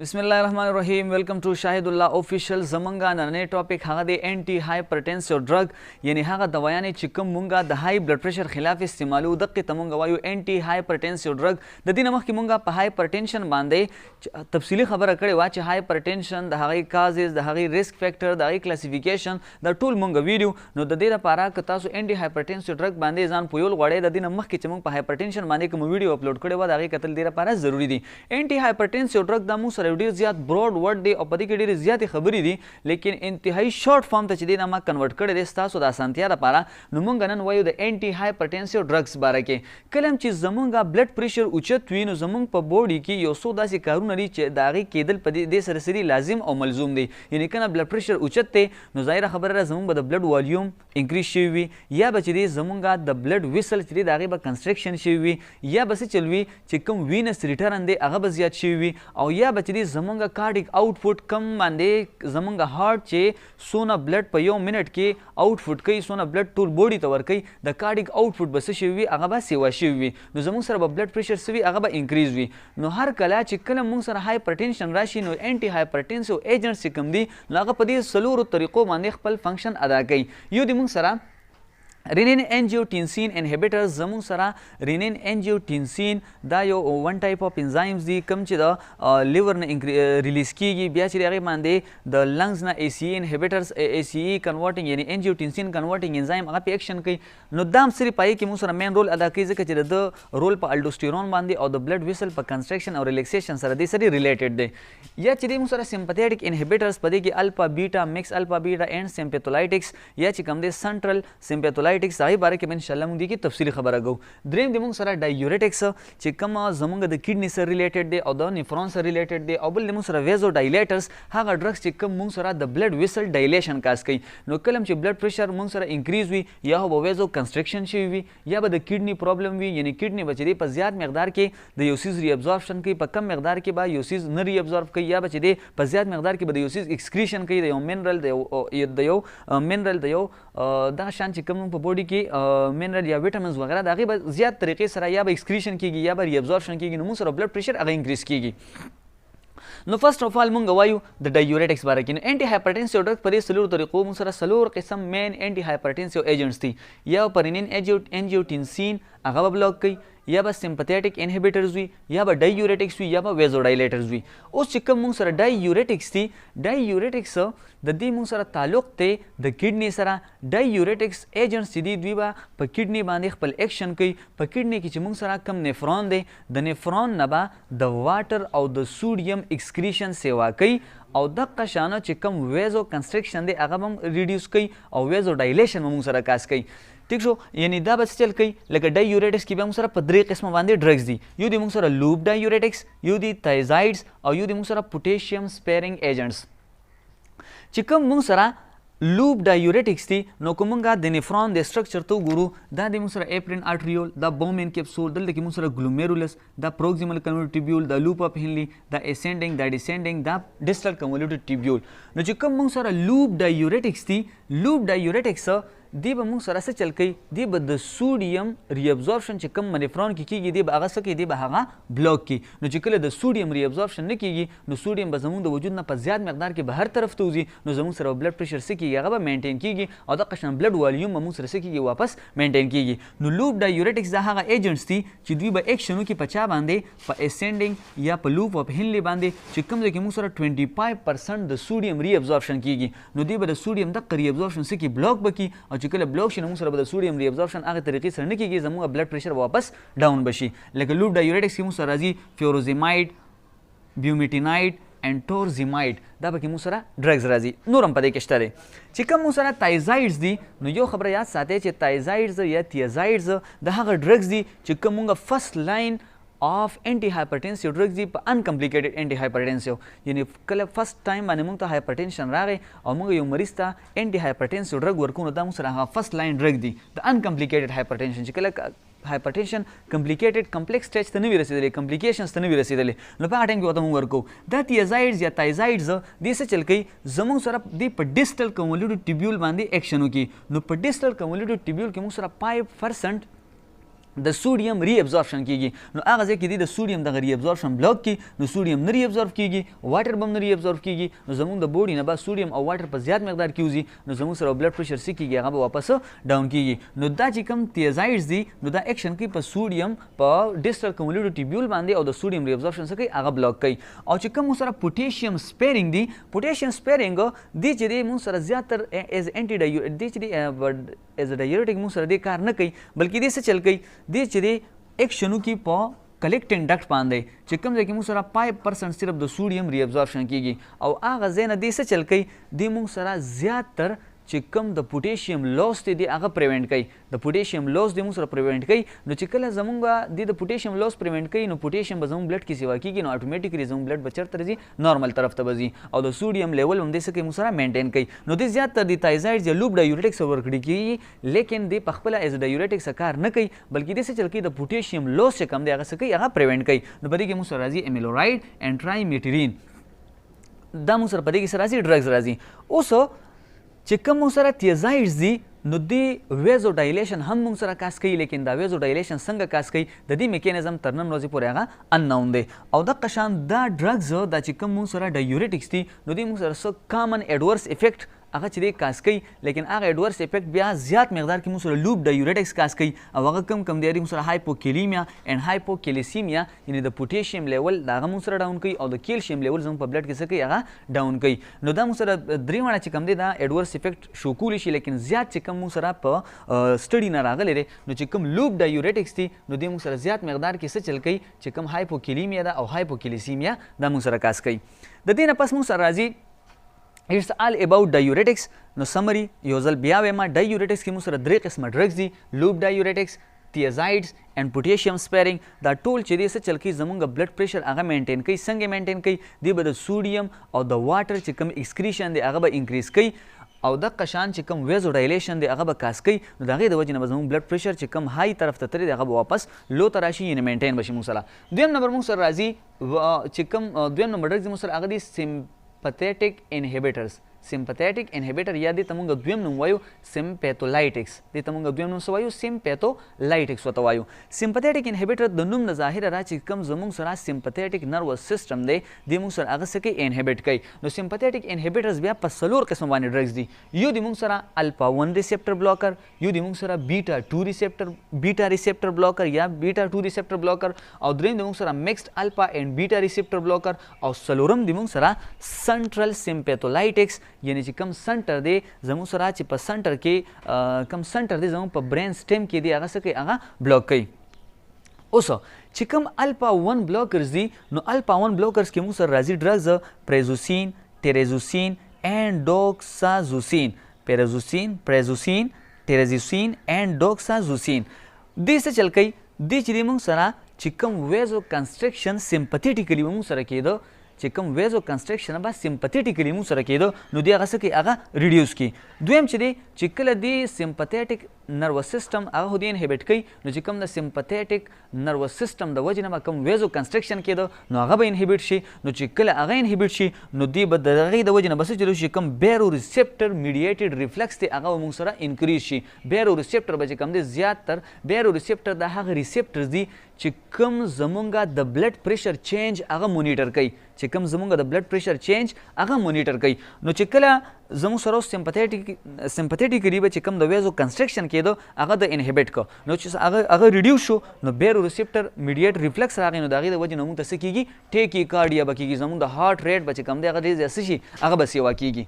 बिस्मिल्लाहिर्रहमानिर्रहीम welcome to Shahidullah ऑफिशियल जमंगा नने टॉपिक हाँ दे एंटी हाइपरटेंसिव ड्रग यानी हाँ दवायानी चिकम मुंगा द हाई ब्लड प्रेशर खिलाफ इस्तेमालू दक्के तमुंगा वायु एंटी हाइपरटेंसिव ड्रग द दिन नमक की मुंगा प हाइपरटेंशन बांधे तफसीली खबर अकड़े watch hypertension the high causes the high risk factor the high classification the tool मुंगा वीडियो नो द दे पारा क तासु एंटी हाइपरटेंसिव ड्रग बांधे जान पुयोल गड़े द दिन नमक की चमुंग प हाइपरटेंशन बांधे क वीडियो अपलोड करे बाद आगे कतल दे पारा जरूरी दी एंटी हाइपरटेंसिव ड्रग द मु ډیر زیات براډ ورډ دی او په دې کې ډېرې زیاتې خبرې دي لیکن انتهایی شارټ فارم ته چې دی ما کنورټ کړی دی ستاسو د اسانتیا لپاره نو موږ نن وایو د انټي هایپرټنسیو ډرګس باره کې کله چې زمونږ بلډ پریشر اوچت وي نو زمونږ په بوډي کې یو څو داسې کارونه دي چې د هغې کېدل په دې سره سري لازم او ملزوم دی یعنی کله بلډ پریشر اوچت دی نو ظاهره خبره ده زمونږ به د بلډ والیوم انکریز شوي وي یا به چې دی زمونږ د بلډ ویسل چې دی د هغې به کنسټرکشن شوي وي یا به څه چل وي چې کوم وینس ریټرن دی هغه به زیات شوي وي او یا به چې دی زمونږ کارډیک आउटपुट कम باندې زمونږ هارت چې سونه بلډ په یو منټ کې आउटपुट کوي سونه بلډ ټول بوډي ته ورکوي د کارډیک आउटपुट به څه شوي وي هغه به سیوا شوي وي نو زمونږ سره به بلډ پریشر څه وي هغه به انکریز وي نو هر کله چې کله مونږ سره هایپرټنشن راشي نو انټي هایپرټنسیو ایجنټس چې کوم دي نو هغه په دې څلورو طریقو باندې خپل فنکشن ادا کوي یو د مونږ سره renin angiotensin inhibitors زمون سره renin angiotensin دا یو ون ټایپ اف انزایمز دي کوم چې د لیور نه ریلیز کیږي بیا چې هغه باندې د لنګز نه ای سی انهبیټرز ای سی کنورټینګ یعنی انجیوټنسین کنورټینګ انزایم هغه په اکشن کوي نو دام سری پای کې موږ سره مین رول ادا کوي ځکه چې د رول په الډوستيرون باندې او د بلډ ویسل په کنسټرکشن او ریلیکسیشن سره د سری ریلیټډ دی یا چې موږ سره سمپاتیټک انهبیټرز پدې کې الفا بیٹا مکس الفا بیٹا اینڈ سمپیتولایټکس یا چې کوم د سنټرل سمپیتولایټکس هغه باره کې ان شاء الله موږ دې کې تفصیلی خبره کوو دریم د موږ سره ډایورټکس چې کوم زموږ د کډنی سره ریلیټډ دی او د نیفرون سره ریلیټډ دی او بل موږ سره ویزو ډایلیټرز هغه ډرګس چې کوم موږ سره د بلډ ویسل ډایلیشن کاس کوي نو کله چې بلډ پریشر موږ سره انکریز وي یا به ویزو کنسټرکشن شي وي یا به د کډنی پرابلم وي یعنی کډنی بچي په زیات مقدار کې د یو سیز ری ابزورپشن کوي په کم مقدار کې به یو سیز نه ری ابزورب کوي یا بچي په زیات مقدار کې به د یو سیز ایکسکریشن کوي د یو منرل د یو دغه شان چې کوم په بوډي کې منرل یا ویټامینز وغیرہ د هغې به زیات طریقې سره یا به ایکسکریشن کیږي یا به ری ابزورپشن کیږي نو موږ سره بلډ پریشر هغه انکریز کیږي نو فرست اف آل مونږ وایو د ډایورټکس باره کې نو انټي هایپرټنسیو ډرګ په دې څلورو طریقو موږ سره څلور قسم مین انټي هایپرټنسیو ایجنټس دي یا پرینین انجیوټنسین هغه به بلاک کوي یا به سمپاتیټک انهبیټرز وي یا به ډایورټکس وي یا به ویزوډایلیټرز وي اوس چې کوم موږ سره ډایورټکس دي ډایورټکس د دې موږ سره تعلق دی د کډنی سره ډایورټکس ایجنټس دي دوی به په کډنی باندې خپل ایکشن کوي په کډنی کې چې موږ سره کم نیفرون دی د نیفرون نه به د واټر او د سوډیم ایکسکریشن سیوا کوي او دغه شانه چې کم ویزو کنسټرکشن دی هغه هم ریډیوس کوي او ویزو ډایلیشن موږ سره کاس کوي ٹھیک شو یعنی دا بس چل کوي لکه ډایورټکس کې به موږ سره په درې قسمه باندې ډرګز دي یو دی موږ سره لوپ ډایورټکس یو دی تایزایډز او یو دی موږ سره پوټیشیم سپیرینګ ایجنټس چې کوم موږ سره لوپ ډایورټکس دي نو کوم موږ د نیفرون د سټرکچر ته وګورو دا د موږ سره اپرین آرټریول دا بومین کیپسول دلته کې موږ سره ګلومیرولس دا پروکسیمل کنولیټ ټیبیول دا لوپ اف هنلی دا اسینډینګ دا ډیسینډینګ دا ډسټل کنولیټ ټیبیول نو چې کوم موږ سره لوپ ډایورټکس دي لوپ ډایورټکس دی به موږ سره څه چل کوي دی به د سوډیم ری ابزورپشن چې کوم نیفرون کې کیږي دی به هغه څه کوي دی به هغه بلاک کوي نو چې کله د سوډیم ری ابزورپشن نه کیږي نو سوډیم به زموږ د وجود نه په زیات مقدار کې به هر طرف ته وځي نو زموږ سره بلډ پریشر څه کیږي هغه به مینټین کیږي او دغه شان بلډ والیوم به موږ سره څه کیږي واپس مینټین کیږي نو لوپ ډایورټکس دا هغه ایجنټس دي چې دوی به ایکشن وکړي په چا باندې په اسینډینګ یا په لوپ اف هنلی باندې چې کوم ځای کې موږ سره 25% د سوډیم ری ابزورپشن کیږي نو دوی به د سوډیم دغه ری ابزورپشن څه کی بلاک بکی او چې کله بلاک شي نو سره به د سوډیم ری ابزورپشن هغه طریقې سره نه کیږي زموږ بلډ پریشر واپس ډاون بشي لکه لوپ ډایورټکس کې موږ سره راځي فیوروزیمایډ بیومیټینایډ انټورزیمایډ دا پکې موږ سره ډرګز راځي نور هم په دې کې شته دی چې کوم موږ سره تایزایډز دي نو یو خبره یاد ساتئ چې تایزایډز یا تیازایډز د هغه ډرګز دي چې کوم موږ فرست لاین of anti-hypertensive drugs دی په uncomplicated anti-hypertensive یعنی کله فرست ټایم باندې موږ ته هایپرټنشن راغی او موږ یو مریض ته انټي-هایپرټنسیو ډرګ ورکو نو دا موږ سره هغه فرست لاین ډرګ دی د uncomplicated hypertension چې کله هایپرټنشن کمپلیکیټډ کمپلیکس سټیج ته نه وي رسېدلی کمپلیکیشنز ته نه وي رسېدلی نو په هغه ټایم کې ورته موږ ورکوو دا تیازایډز یا تایزایډز دې څه چل کوي زموږ سره دې په ډسټل کنولیټډ ټیبیول باندې ایکشن وکړي نو په ډسټل کنولیټډ ټیبیول کې موږ سره 5% د سوډیم ری ابزورپشن کیږي. نو هغه ځای کې د سوډیم د ری ابزورپشن بلاک کی نو سوډیم نه ری ابزورب کیږي، واټر بم نه ری ابزورب کیږي. نو زموږ د بوډي نه با سوډیم او واټر په زیات مقدار کې وزي نو زموږ سره بلډ پریشر سکیږي هغه به واپس ډاون کیږي. نو دا چې کوم تیزایډز دي نو دا اکشن کوي په سوډیم په ډیسټل کمولیټو ټیبیول باندې او د سوډیم ری ابزورپشن څه کوي هغه بلاک کوي. او چې کوم سره پوټیشیم سپیرینګ دي، پوټیشیم سپیرینګ دی چې دی موږ سره زیاتر ایز انټي ډایورټیک دی چې دی ایز ډایورټیک موږ سره دی کار نه کوي بلکې دی څه چل کوي دی چې دی ایکشنو کې په کلیکټینګ ډکټ باندې چې کوم ځای کې موږ سره 5% صرف د سوډیم ری ابزورپشن کیږي او هغه ځای نه دی څه چل کوي دی موږ سره زیاتر چې کوم د پوټیشیم لوس دی هغه پریونټ کوي. د پوټیشیم لوس دی موږ سره پریونټ کوي. نو چې کله زمونږ د پوټیشیم لوس پریونټ کوي نو پوټیشیم به زموږ بلډ کې سیوا کیږي نو اتوماتیکلی زموږ بلډ به چېرته ځي نارمل طرف ته به ځي او د سوډیم لیول هم دی څه کوي موږ سره مینټین کوي. نو دی زیاتر د تایزایډز یا لوب ډایورټیکس ورکړي کیږي لیکن دی په خپله ایز ډایورټیکس کار نه کوي بلکې دی څه چل کوي د پوټیشیم لوس چې کوم دی هغه څه کوي هغه پریونټ کوي. نو په دې کې موږ سره راځي امیلورایډ اینډ ټرایمیټرین دا موږ سره په دې کې سره راځي ډرګز راځي. اوس چې کوم موږ سره تیزایډز دي نو دی ویزو ډایلیشن هم موږ سره کاس کوي لیکن دا ویزو ډایلیشن څنګه کاس کوي د دې میکانیزم تر نن ورځې پورې هغه اننون دی. او دغه شان دا ډرګز دا چې کوم موږ سره ډایورټیکس دي نو دی موږ سره څه کامن ایډورس افیکټ هغه چې دی کاس کوي لیکن هغه ایډورس افیکټ بیا زیات مقدار کې موږ سره لوب ډایورټیکس کاس کوي او هغه کم کم دی موږ سره هایپوکیلیمیا اینډ هایپوکیلیسیمیا یعنی د پوټیشیم لیول دا هغه موږ سره ډاون کوي او د کیلشیم لیول زموږ په بلډ کې څه کوي هغه ډاون کوي. نو دا موږ سره درې واړه چې کوم دی دا ایډورس افیکټ شو کولی شي لیکن زیات چې کوم موږ سره په سټډي نه راغلی دی نو چې کوم لوب ډایورټیکس دي نو دی موږ سره زیات مقدار کې څه چل کوي چې کوم هایپوکیلیمیا ده او هایپوکیلیسیمیا دا موږ سره کاس کوي. د دې نه پس موږ سره راځي It's all about diuretics. نو سمری یو ځل بیا وایم ډایورټکس کې موږ سره درې قسمه ډرګز دي لوب ډایورټکس تیزایډز اینڈ پوټیشیم سپیرینګ. دا ټول چې دی څه چل کوي زمونږ بلډ پریشر هغه مینټین کوي. څنګه مینټین کوي دی به د سوډیم او د واټر چې کوم ایکسکریشن دی هغه به انکریز کوي او دغه شان چې کوم ویزو ډایلیشن دی هغه به کاس کوي. نو د هغې د وجې نه به زموږ بلډ پریشر چې کوم های طرف ته تللی دی هغه به واپس لو ته راشي یعنې مینټین به شي موږ سره. دویم نمبر موږ سره راځي چې کوم دویم نمبر ډرګز موږ سره هغه دی سمپتیټیک انهیبیټرز. سمپتیټیک انهیبیټر یا دې ته موږ دویم نوم وایو سمپیتولایټکس. دې ته موږ دویم نوم څه وایو سمپیتولایټکس ورته وایو. سمپتیټیک انهیبیټر د نوم نه ظاهره را چې کوم زموږ سره سمپتیټیک نروس سیسټم دی دې موږ سره هغه څه کوي انهیبیټ کوي. نو سمپتیټیک انهیبیټرز بیا په څلور قسم باندې ډرګز دي. یو دی موږ سره الفا 1 ریسپټر بلاکر، یو دی موږ سره بیټا ریسپټر بلاکر یا بیټا 2 ریسپټر بلاکر او دریم دی موږ سره مکسډ الفا اینڈ بیټا ریسپټر بلاکر او څلورم دی موږ سره سنټرل سمپیتولایټکس یعنی چې کم سنټر دی زموږ سره چې په سنټر کې کم سنټر دی زموږ په برین سټیم کې دی هغه څه کوي هغه بلاک کوي. اوس چې کوم الفا 1 بلاکرز دي نو الفا 1 بلاکرز کې موږ سره راځي ډرګز پریزوسین، ټیرزوسین اینډ ډوکسازوسین. پریزوسین، ټیرزوسین اینډ ډوکسازوسین. دې څه چل کوي دې چې دی موږ سره چې کوم ویزو کنسټرکشن سمپتیټیکلی موږ سره کېده چې کوم ویزو کنسټرکشن به سمپتیټیکلی موږ سره کېده نو دی هغه څه کوي هغه ریډیوس کوي. دویم چې دی چې کله دی سمپتیټیک نروس سیسټم هغه خو دی انهیبیټ کوي نو چې کوم د سمپتیټیک نروس سیسټم د وجې نه به کوم ویزو کنسټرکشن کېده نو هغه به انهیبیټ شي. نو چې کله هغه انهیبیټ شي نو دی به د هغې د وجې نه به څه چلو شي کوم بیرو ریسپټر میډیټډ ریفلکس دی هغه به موږ سره انکریز شي. بیرو ریسپټر به چې کوم دی زیاتر بیرو ریسپټر د هغه ریسپټرز دي چې کوم زمونږ د بلډ پریشر چینج هغه مونیټر کوي چې کوم زمونږ د بلډ پریشر چینج هغه مونیټر کوي. نو چې کله زموږ سره سمپتیټیکلی به چې کوم د ویزو کنسټرکشن کېده هغه د انهیبیټ کو نو چې هغه ریډیوس شو نو بیرو ریسپټر میډیټ ریفلکس راغی نو د هغې د وجې نه موږ ته څه کېږي ټیکیکارډیا به کېږي. زموږ د هارټ ریټ به چې کوم دی هغه ډېر زیات څه شي هغه به سیوا کېږي.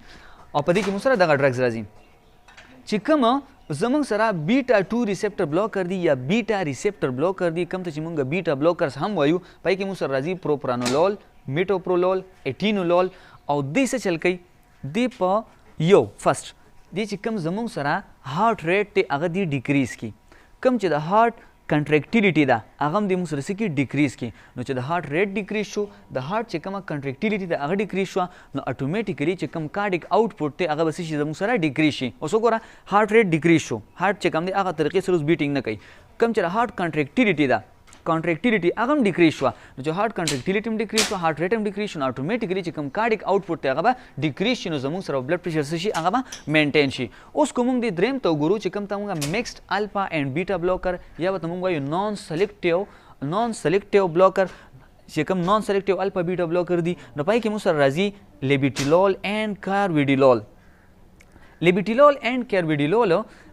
او په دې کې موږ سره دغه ډرګز راځي چې کوم زموږ سره بیټا 2 ریسپټر بلاکر دی یا بیټا ریسپټر بلاکر دی کوم ته چې موږ بیټا بلاکرز هم وایو. پای کې موږ سره راځي پروپرانولول، میټوپرولول، ایټینولول او دې څه چل کوي دی په یو فرست دی چې کوم زموږ سره هارټ ریټ دی هغه دی ډیکریز کی. کوم چې د هارټ کنټریکټیلیټي ده هغه هم د موږ سره څه کي ډیکریز کی. نو چې د هارټ ریټ ډیکریز شو د هارټ چې کومه کنټریکټیلیټي ده هغه ډیکریز شوه نو اتومیټیکلی چې کوم کارډیک آوټپوټ دی هغه به څه شي زموږ سره ډیکریز شي. اوس وګوره هارټ ریټ ډیکریز شو هارټ چې کوم دی هغه طریقې سره اوس بیټینګ نه کوي. کوم چې د هارټ کنټریکټیلیټي ده کانټریکټیلیټي هغه هم ډیکریز شوه. نو چې هارت کانټریکټیلیټي هم ډیکریز شوه، هارت ریټ هم ډیکریز شو، نو اټومیټیکلی چې کوم کارډیک آوټپوټ دی هغه به ډیکریز شي، نو زموږ سره بلډ پریشر څه شي هغه به مینټین شي. اوس که موږ د دریم ته وګورو چې کوم ته موږ میکسډ الفا اینډ بیټا بلوکر یا به ته موږ وایو نان سلیکټیو بلوکر چې کوم نان سلیکټیو الفا بیټا بلوکر دي، نو پای کې موږ سره راځي لیبیټیلول اینډ کاربیډیلول. لیبیټیلول اینډ کاربیډیلول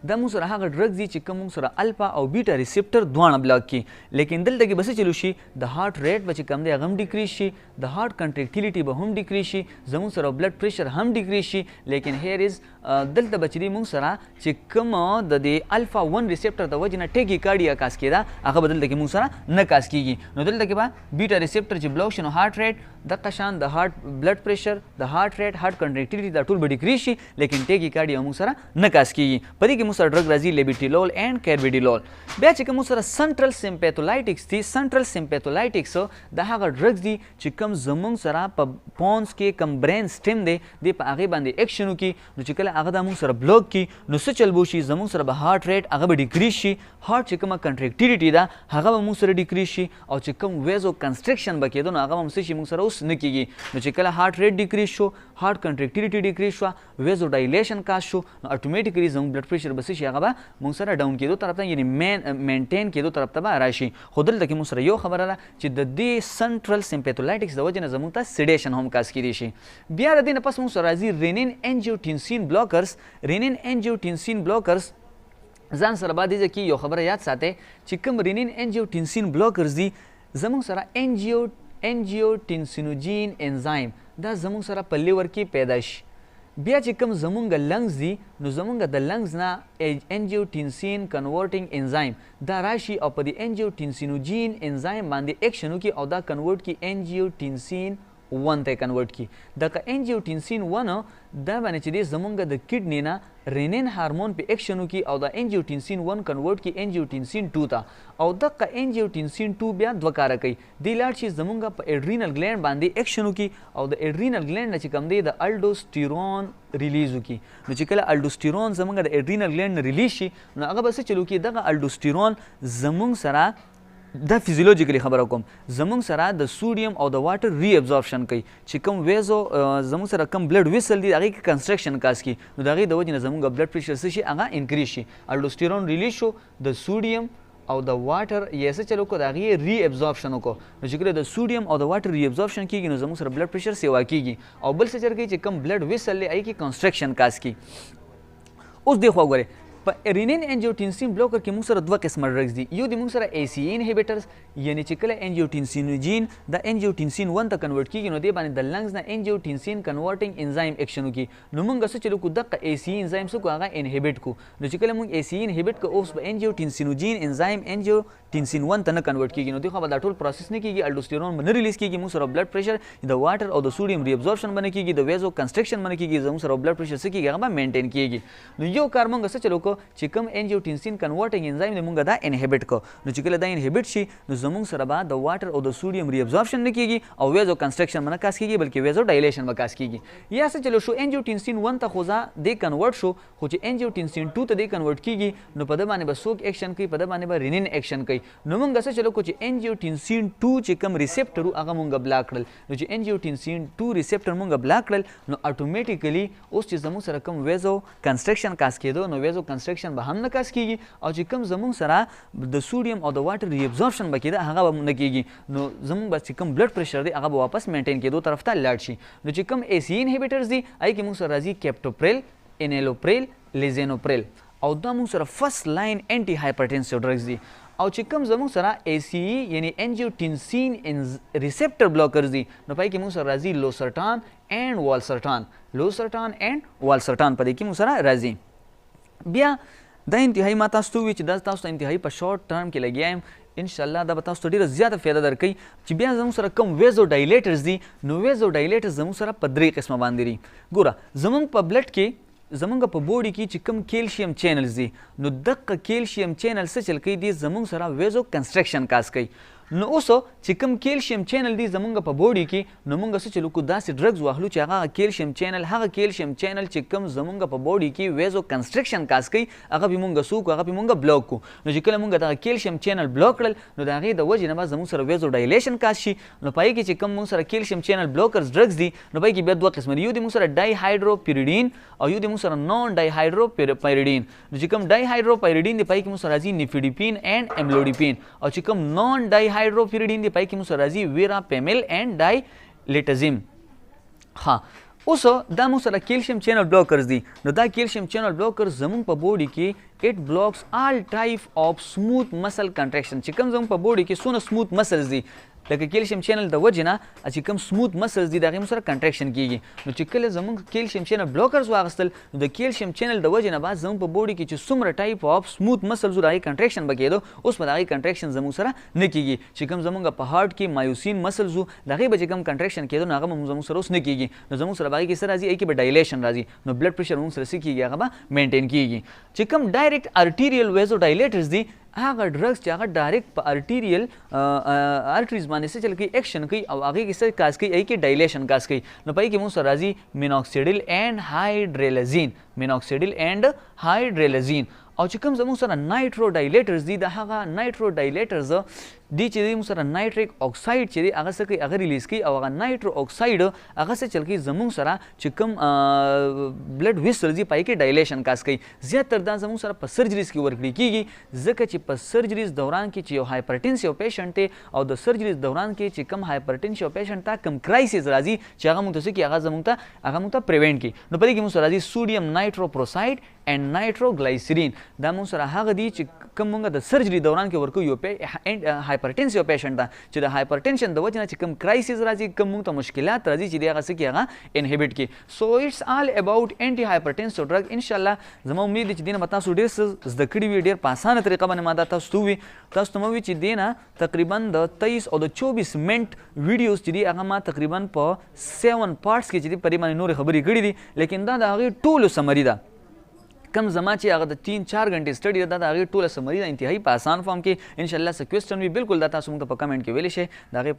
دا موږ سره هغه ډرګز دي چې کوم موږ سره الفا او بیټا ریسپټر دواړه بلاک کړي، لیکن دلته کې بس چلو شي د هارت ریټ به چې کم دی هغه هم ډیکریز شي، د هارت کنټریکټیلیټي به هم ډیکریز شي، زموږ سره بلډ پریشر هم ډیکریز شي. لیکن هیر از دلته به چې دی موږ سره چې کوم د دې الفا 1 ریسپټر د وجې نه ټیکي کارډیا کاس کېده هغه به دلته کې موږ سره نه کاس کېږي. نو دلته کې به بیټا ریسپټر چې بلاک شي نو هارت ریټ دغه شان د هارت بلډ پریشر د هارت ریټ هارت کنټریکټیلیټي دا ټول به ډیکریز شي، لیکن ټیکي کارډیا موږ سره نه کاس کېږي. په دې کې موږ سره ډرګ راځي لیبیټیلول اینډ کاربیډیلول. بیا چې کوم سره سنټرل سمپیتولایټکس دي، سنټرل سمپیتولایټکس د هغه ډرګز دي چې کوم زمونږ سره په پونز کې کوم برین سټیم دی د په هغه باندې ایکشن وکړي، نو چې کله هغه د موږ سره بلوک کړي نو څه چل به وشي، زمونږ سره به هارت ریټ هغه به ډیکریز شي، هارت چې کومه کنټریکټیلیټي ده هغه به موږ سره ډیکریز شي، او چې کوم ویزو کنسټرکشن به کېدو نو هغه هم څه شي موږ سره اوس نه کېږي. نو چې کله هارت ریټ ډیکریز شو، هارت کنټریکټیلیټي ډیکریز شوه، ویزو ډایلیشن کاس شو، نو اټومیټیکلی زموږ بلډ پریشر به څه شي هغه به موږ سره ډاون کېدو طرف ته یعنی مینټین کېدو طرف ته به راشي. خو دلته کې موږ سره یو خبره ده چې د دې سنټرل سمپیتولایټکس د وجې نه زموږ ته سیډیشن هم کاس کېدی شي. بیا د دې نه پس موږ سره راځي رینین انجیوټینسین بلوکرز. رینین انجیوټینسین بلوکرز ځان سره باید دې کې یو خبره یاد ساتئ چې کوم رینین انجیوټینسین بلوکرز دي زموږ سره انجیوټینسینوجین انزایم دا زموږ سره په لیور کې پیدا شي. بیا چې کوم زمونږ لنګز دي نو زمونږ د لنګز نه انجیوټینسین کنورټینګ انزایم دا راشي او په دې انجیوټینسینوجین انزایم باندې ایکشن وکړي او دا کنورټ کړي انجیوټینسین 1 ته کنورټ کړي. دغه انجیوټینسین 1 دا باندې چې دی زمونږ د کډنی نه رینین هارمون په ایکشن وکړي او دا انجیوټینسین 1 کنورټ کړي انجیوټینسین 2 ته، او دغه انجیوټینسین 2 بیا دوه کاره کوي، دی لاړ شي زمونږ په اډرینل ګلینډ باندې ایکشن وکړي او د اډرینل ګلینډ نه چې کوم دی د الډوسټیرون ریلیز وکړي. نو چې کله الډوسټیرون زمونږ د اډرینل ګلینډ نه ریلیز شي نو هغه به څه چلو کړي، دغه الډوسټیرون زمونږ سره دا فیزیولوژیکلی خبره کوم زمونږ سره د سوډیم او د واټر ری ابزورپشن کوي، چې کوم ویزو زمونږ سره کوم بلډ ویسل دي هغې کې کنسټرکشن کاس کړي، نو د هغې د وجې نه زمونږ بلډ پریشر څه شي هغه انکریز شي. الډوسټیرون ریلیز شو، د سوډیم او د واټر یې څه چل وکړو د هغې ری ابزورپشن وکړو، نو چې کله د سوډیم او د واټر ری ابزورپشن کېږي نو زموږ سره بلډ پریشر سیوا کېږي، او بل څه چل کوي چې کوم بلډ ویسل دی هغې کې کنسټرکشن کاس کړي. اوس دې خوا وګورئ په رینین انجیوټینسین بلوکر کې موږ سره دوه قسمه ډرګز دي، یو د موږ سره ای سی انهیبیټرز یعنی چې کله انجیوټینسینوجین د انجیوټینسین 1 ته کنورټ کېږي نو دې باندې د لنګز نه انجیوټینسین کنورټینګ انزایم ایکشن وکړي، نو موږ څه چلو کړو دغه ای سی انزایم څه کړو هغه انهیبیټ کړو. نو چې کله موږ ای سی انهیبیټ کړو اوس به انجیوټینسینوجین انزایم انجیوټینسین 1 ته نه کنورټ کېږي، نو دې خو به دا ټول پروسس نه کېږي، الډوسټیرون به نه ریلیز کېږي، موږ سره بلډ پریشر د واټر او د سوډیم ری ابزورپشن به نه کېږي، د ویزو کنسټرکشن به نه کېږي، زموږ سره بلډ پریشر څه کېږي هغه به مینټین کېږي. نو یو کار موږ څه چلو کړو چې کوم انجیوټینسین کنورټینګ انزایم دی موږ دا انهیبیټ کړو، نو چې کله دا انهیبیټ شي نو زموږ سره به د واټر او د سوډیم ری ابزورپشن نه کېږي او ویزو کنسټرکشن به نه کاس کېږي بلکې ویزو ډایلیشن به کاس کېږي. یا څه چلو شو انجیوټینسین 1 ته خو دې کنورټ شو، خو چې انجیوټینسین 2 ته دې کنورټ کېږي نو په ده باندې به څوک ایکشن کوي، په ده باندې به رینین ایکشن کوي. نو موږ څه چلو کړو چې انجیوټینسین 2 چې کوم ریسپټر هغه موږ بلاک کړل، نو چې انجیوټینسین 2 ریسپټر موږ بلاک کړل نو اټومیټیکلی اوس چې زموږ سره کوم ویزو کنسټرکشن کاس کېدو نو ویزو کنسټرکشن به هم نه کاس کېږي، او چې کوم زموږ سره د سوډیم او د واټر ری ابزورپشن به کېده هغه به نه کېږي، نو زموږ به چې کوم بلډ پریشر دی هغه به واپس مینټین کېدو طرف ته لاړ شي. نو چې کوم ای سی انهیبیټرز دي هغې کې موږ سره راځي کیپټوپریل، انیلوپریل، لیزینوپریل، او دا موږ سره فرست لاین انټي هایپرټنسیو ډرګز دي. او چې کوم زموږ سره ای سی ای یعنی انجیوټینسین ریسپټر بلوکرز دي نو پای کې موږ سره راځي لوسرټان اینډ والسرټان، لوسرټان اینډ والسرټان په دې کې موږ سره راځي. بیا دا انتهایی ما تاسو ته وویل چې دا تاسو ته انتهایی په شارټ ټرم کې لګیا یم، انشاءالله دا به تاسو ته ډېره زیاته فایده درکوي. چې بیا زموږ سره کوم ویزو ډایلیټرز دي نو ویزو ډایلیټرز زموږ سره په 3 قسمه باندې دي. ګوره زموږ په بلډ کې زمونږ په بوډي کې چې کوم کیلشیم چینلز دي نو دغه کیلشیم چینل څه چل کوي دي زمونږ سره ویزو کنسټرکشن کاس کوي. نو اوس چې کوم کیلشیم چینل دی زمونږ په بوډي کې نو مونږ څه چلو کو داسې ډرګز واخلو چې هغه کیلشیم چینل چې کوم زمونږ په بوډي کې ویزو کنسټرکشن کاس کوي هغه به مونږ سو کو هغه به مونږ بلاک کو نو چې کله مونږ دا کیلشیم چینل بلاک کړل نو دا غي د وجه نه زموږ سره ویزو ډایلیشن کاس شي نو پای کې چې کوم مونږ سره کیلشیم چینل بلاکرز ډرګز دي نو پای کې بیا دوه قسم دي یو د مونږ سره ډای هایدروپیریډین او یو د مونږ سره نون ډای هایدروپیریډین نو چې کوم ډای هایدروپیریډین دی پای کې مونږ سره راځي نیفیډیپین اینڈ املوډیپین او چې کوم نون ډای هایدروپیریډین دی پای کې مونږ سره راځي ویراپیمل اینڈ ډایلیټزیم ها اوس دا مونږ سره کیلشیم چینل بلاکرز دي نو دا کیلشیم چینل بلاکرز زمونږ په بوډي کې it blocks all type of smooth muscle contraction چې کوم زموږ په بوډي کې څونه سموث مسلز دي لکه کیلشیم چینل د وجه نه چې کوم سموث مسلز دي د هغې سره کنټریکشن کیږي نو چې کله زموږ کیلشیم چینل بلاکرز واخیستل نو د کیلشیم چینل د وجه نه بعد زموږ په بوډي کې چې څومره ټایپ اف سموث مسلز د هغې کنټریکشن به کېدو اوس به د هغې کنټریکشن زموږ سره نه کیږي چې کوم زموږ په هارټ کې مایوسین مسلز وو د هغې به چې کوم کنټریکشن کېدو نو هغه به زموږ سره اوس نه کیږي نو زموږ سره به هغې کې څه راځي هغې کې به ډایلیشن راځي نو بلډ پریشر موږ سره څه کیږي هغه به مینټین کیږي چې کوم ډایرکټ ارټیریل ویزوډایلیټرز دي هغه ډرګز چې هغه ډایرکټ په ارټیریل ارټریز باندې څه چل کوي ایکشن کوي او هغې کې څه کاس کوي هغې کې ډایلیشن کاس کوي نو په هغې کې موږ سره راځي مینوکسیډل اینډ هایډریلزین او چې کوم زموږ سره نایټرو ډایلیټرز دي د هغه نایټرو ډایلیټرز دی چې دی موږ سره نایټریک اکساید چې دی هغه څه کوي هغه ریلیز کوي او هغه نایټرو اکساید هغه څه چل کوي زموږ سره چې کوم بلډ ویسلز دي په هغې کې ډایلیشن کاس کوي زیاتر دا زموږ سره په سرجریز کې ورکړل کېږي ځکه چې په سرجریز دوران کې چې یو هایپرټنسیو پیشنټ دی او د سرجریز دوران کې چې کوم هایپرټنسیو پیشنټ ته کوم کرایسس راځي چې هغه موږ ته څه کوي هغه موږ ته پریوینټ کړي نو په دې کې موږ سره راځي سوډیم نایټروپروساید اینډ نایټروګلایسرین دا موږ سره هغه دي چې کوم موږ د سرجري دوران کې ورکو یو هایپرټنسیو پیشنټ ته چې د هایپرټنشن د وجه نه چې کوم کرایسس راځي کوم موږ ته مشکلات راځي چې دی هغه څه کوي هغه انهبټ کړي سو اټس آل اباؤټ انټي هایپرټنسیو ډرګ انشاءالله زما امید دی چې دې نه به تاسو ډېر څه زده کړي وي ډېر په اسانه طریقه باندې ما دا تاسو ته ووي تاسو ته مه وي چې دې نه تقریبا د 23 او د 24 منټ ویډیوز چې دي هغه ما تقریبا په 7 پارټس کې چې دي په دې باندې نورې خبرې کړي دي لیکن دا د هغې ټولو سمري ده کم زما چې هغه د 3-4 غنټې سټډي ده دا د هغې ټوله سمري ده انتهایي په اسان فارم کې انشاءالله څه کوېسچن وي بلکل دا تاسو موږ ته په کمنټ کې ویلی شئ د هغې